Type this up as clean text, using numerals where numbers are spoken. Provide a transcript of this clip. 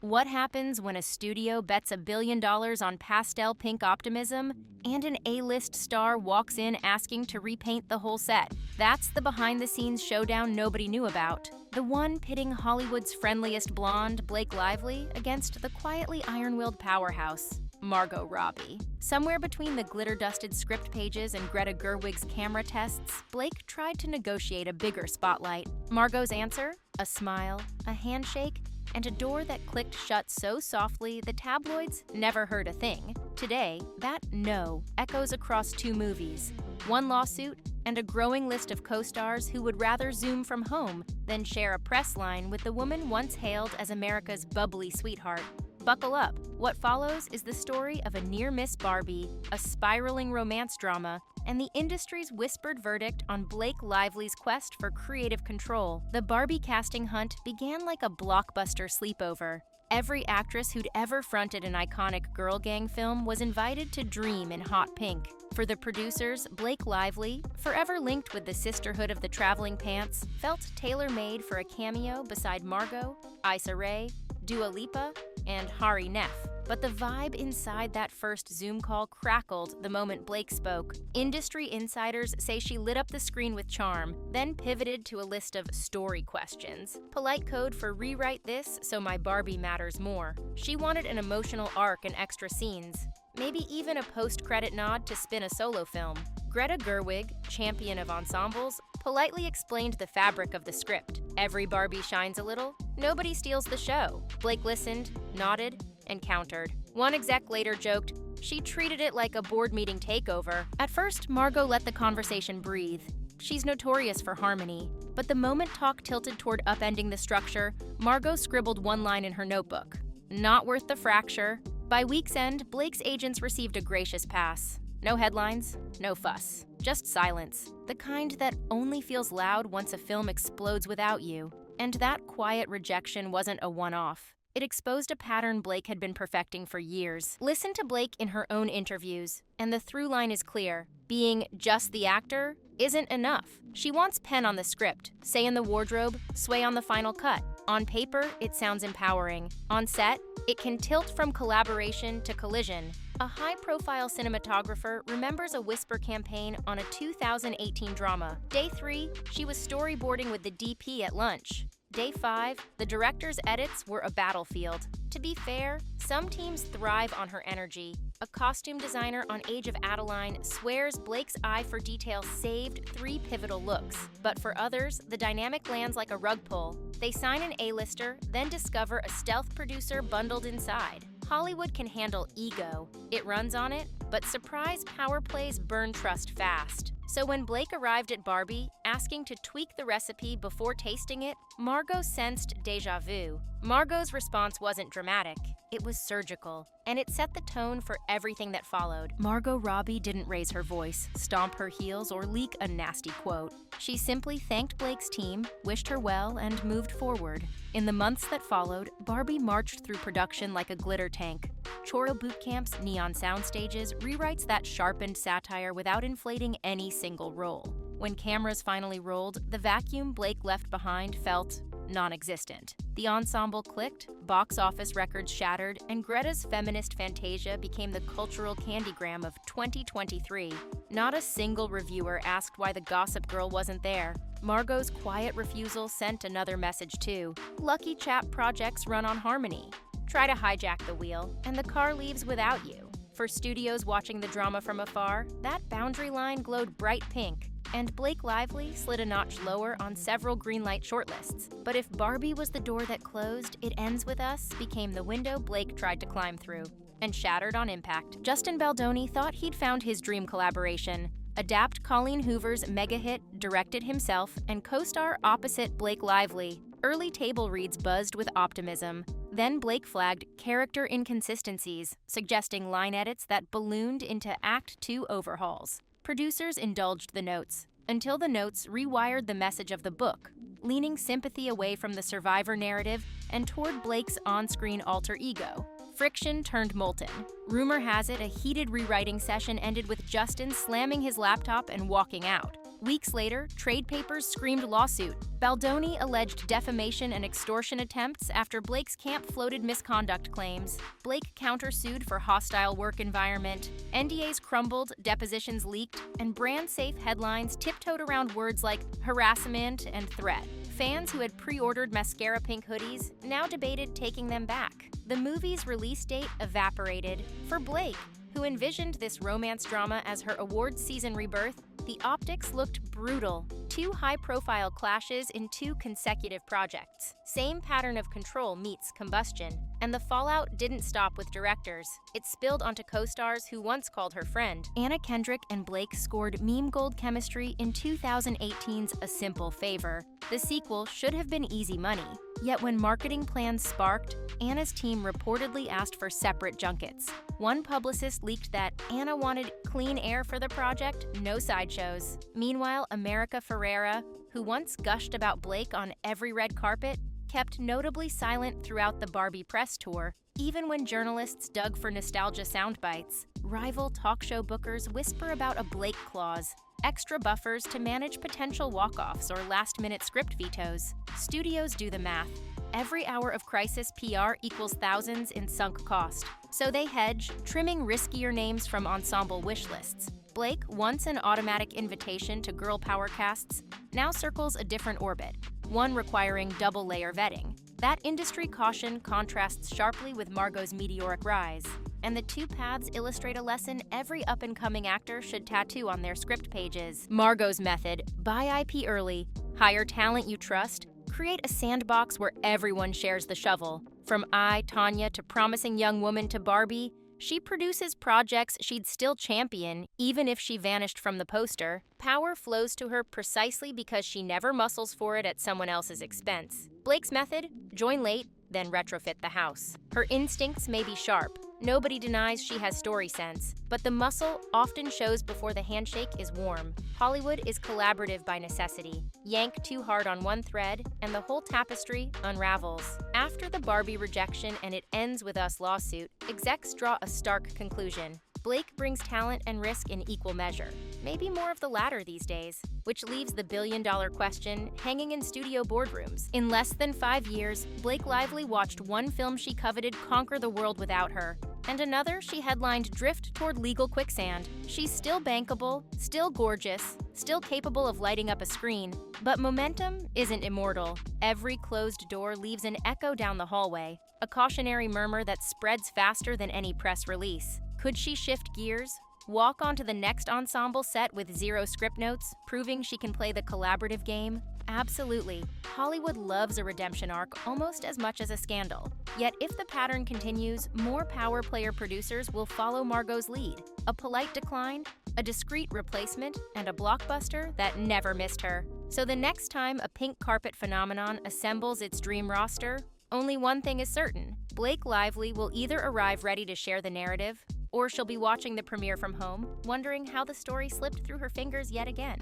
What happens when a studio bets $1 billion on pastel pink optimism and an A-list star walks in asking to repaint the whole set? That's the behind-the-scenes showdown nobody knew about. The one pitting Hollywood's friendliest blonde, Blake Lively, against the quietly iron-willed powerhouse, Margot Robbie. Somewhere between the glitter-dusted script pages and Greta Gerwig's camera tests, Blake tried to negotiate a bigger spotlight. Margot's answer? A smile, a handshake, and a door that clicked shut so softly the tabloids never heard a thing. Today, that no echoes across 2 movies, 1 lawsuit, and a growing list of co-stars who would rather Zoom from home than share a press line with the woman once hailed as America's bubbly sweetheart. Buckle up. What follows is the story of a near-miss Barbie, a spiraling romance drama, and the industry's whispered verdict on Blake Lively's quest for creative control. The Barbie casting hunt began like a blockbuster sleepover. Every actress who'd ever fronted an iconic girl gang film was invited to dream in hot pink. For the producers, Blake Lively, forever linked with the sisterhood of the traveling pants, felt tailor-made for a cameo beside Margot, Issa Rae, Dua Lipa, and Hari Nef. But the vibe inside that first Zoom call crackled the moment Blake spoke. Industry insiders say she lit up the screen with charm, then pivoted to a list of story questions. Polite code for rewrite this so my Barbie matters more. She wanted an emotional arc and extra scenes, maybe even a post-credit nod to spin a solo film. Greta Gerwig, champion of ensembles, politely explained the fabric of the script. Every Barbie shines a little, nobody steals the show. Blake listened, nodded, and countered. One exec later joked, she treated it like a board meeting takeover. At first, Margot let the conversation breathe. She's notorious for harmony. But the moment talk tilted toward upending the structure, Margot scribbled 1 line in her notebook. Not worth the fracture. By week's end, Blake's agents received a gracious pass. No headlines, no fuss, just silence. The kind that only feels loud once a film explodes without you. And that quiet rejection wasn't a one-off. It exposed a pattern Blake had been perfecting for years. Listen to Blake in her own interviews, and the through line is clear. Being just the actor isn't enough. She wants pen on the script, say in the wardrobe, sway on the final cut. On paper, it sounds empowering. On set, it can tilt from collaboration to collision. A high-profile cinematographer remembers a whisper campaign on a 2018 drama. Day 3, she was storyboarding with the DP at lunch. Day 5, the director's edits were a battlefield. To be fair, some teams thrive on her energy. A costume designer on Age of Adeline swears Blake's eye for detail saved 3 pivotal looks. But for others, the dynamic lands like a rug pull. They sign an A-lister, then discover a stealth producer bundled inside. Hollywood can handle ego. It runs on it, but surprise power plays burn trust fast. So when Blake arrived at Barbie, asking to tweak the recipe before tasting it, Margot sensed déjà vu. Margot's response wasn't dramatic. It was surgical, and it set the tone for everything that followed. Margot Robbie didn't raise her voice, stomp her heels, or leak a nasty quote. She simply thanked Blake's team, wished her well, and moved forward. In the months that followed, Barbie marched through production like a glitter tank. Choreo boot camps, neon sound stages, rewrites that sharpened satire without inflating any single role. When cameras finally rolled, the vacuum Blake left behind felt non-existent. The ensemble clicked, box office records shattered, and Greta's feminist fantasia became the cultural candygram of 2023. Not a single reviewer asked why the Gossip Girl wasn't there. Margot's quiet refusal sent another message too. Lucky chap projects run on harmony. Try to hijack the wheel, and the car leaves without you. For studios watching the drama from afar, that boundary line glowed bright pink, and Blake Lively slid a notch lower on several greenlight shortlists. But if Barbie was the door that closed, It Ends With Us became the window Blake tried to climb through, and shattered on impact. Justin Baldoni thought he'd found his dream collaboration. Adapt Colleen Hoover's mega hit, directed himself, and co-star opposite Blake Lively. Early table reads buzzed with optimism. Then Blake flagged character inconsistencies, suggesting line edits that ballooned into Act 2 overhauls. Producers indulged the notes, until the notes rewired the message of the book, leaning sympathy away from the survivor narrative and toward Blake's on-screen alter ego. Friction turned molten. Rumor has it a heated rewriting session ended with Justin slamming his laptop and walking out. Weeks later, trade papers screamed lawsuit. Baldoni alleged defamation and extortion attempts after Blake's camp floated misconduct claims. Blake countersued for hostile work environment. NDAs crumbled, depositions leaked, and brand-safe headlines tiptoed around words like harassment and threat. Fans who had pre-ordered mascara pink hoodies now debated taking them back. The movie's release date evaporated. For Blake, who envisioned this romance drama as her awards season rebirth, the optics looked brutal. 2 high-profile clashes in 2 consecutive projects. Same pattern of control meets combustion. And the fallout didn't stop with directors. It spilled onto co-stars who once called her friend. Anna Kendrick and Blake scored meme gold chemistry in 2018's A Simple Favor. The sequel should have been easy money. Yet when marketing plans sparked, Anna's team reportedly asked for separate junkets. One publicist leaked that Anna wanted clean air for the project, no sideshows. Meanwhile, America Ferrera, who once gushed about Blake on every red carpet, kept notably silent throughout the Barbie press tour, even when journalists dug for nostalgia soundbites. Rival talk show bookers whisper about a Blake clause, extra buffers to manage potential walk-offs or last-minute script vetoes. Studios do the math. Every hour of crisis PR equals thousands in sunk cost. So they hedge, trimming riskier names from ensemble wish lists. Blake, once an automatic invitation to girl power casts, now circles a different orbit, one requiring double-layer vetting. That industry caution contrasts sharply with Margot's meteoric rise. And the 2 paths illustrate a lesson every up-and-coming actor should tattoo on their script pages. Margot's method: buy IP early, hire talent you trust, create a sandbox where everyone shares the shovel. From I, Tanya, to Promising Young Woman to Barbie, she produces projects she'd still champion, even if she vanished from the poster. Power flows to her precisely because she never muscles for it at someone else's expense. Blake's method: join late, then retrofit the house. Her instincts may be sharp. Nobody denies she has story sense, but the muscle often shows before the handshake is warm. Hollywood is collaborative by necessity. Yank too hard on one thread, and the whole tapestry unravels. After the Barbie rejection and It Ends With Us lawsuit, execs draw a stark conclusion. Blake brings talent and risk in equal measure. Maybe more of the latter these days, which leaves the billion-dollar question hanging in studio boardrooms. In less than 5 years, Blake Lively watched one film she coveted conquer the world without her, and another she headlined drift toward legal quicksand. She's still bankable, still gorgeous, still capable of lighting up a screen, but momentum isn't immortal. Every closed door leaves an echo down the hallway, a cautionary murmur that spreads faster than any press release. Could she shift gears? Walk onto the next ensemble set with 0 script notes, proving she can play the collaborative game? Absolutely. Hollywood loves a redemption arc almost as much as a scandal. Yet if the pattern continues, more power player producers will follow Margot's lead. A polite decline, a discreet replacement, and a blockbuster that never missed her. So the next time a pink carpet phenomenon assembles its dream roster, only one thing is certain: Blake Lively will either arrive ready to share the narrative, or she'll be watching the premiere from home, wondering how the story slipped through her fingers yet again.